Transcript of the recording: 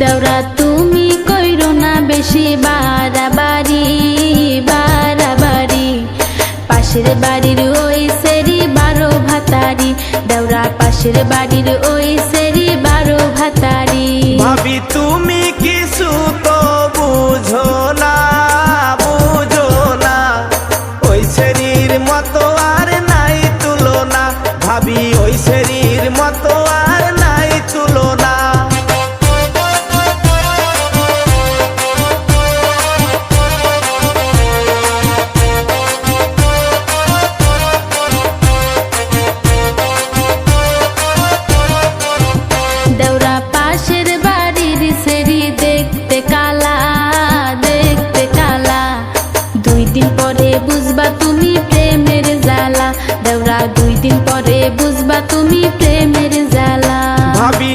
দেওরা তুমি কইরো না বেশি বাড়াবাড়ি বাড়াবাড়ি, পাশের বাড়ির ওই সেরি 12 ভাতারি, দেওরা পাশের বাড়ির ওই সেরি 12 ভাতারি। ভাবি তুমি কিছু তো বুঝো না, বুঝো না, ওই সেরির মতো আর নাই তুলনা, ভাবি ওই সেরির মতো আর নাই তুলনা। দেওরা পাশের বাড়ির সেরি দেখতে কালা, দেখতে কালা, 2 দিন পরে বুঝবা তুমি প্রেমের জ্বালা, দেওরা 2 দিন পরে বুঝবা তুমি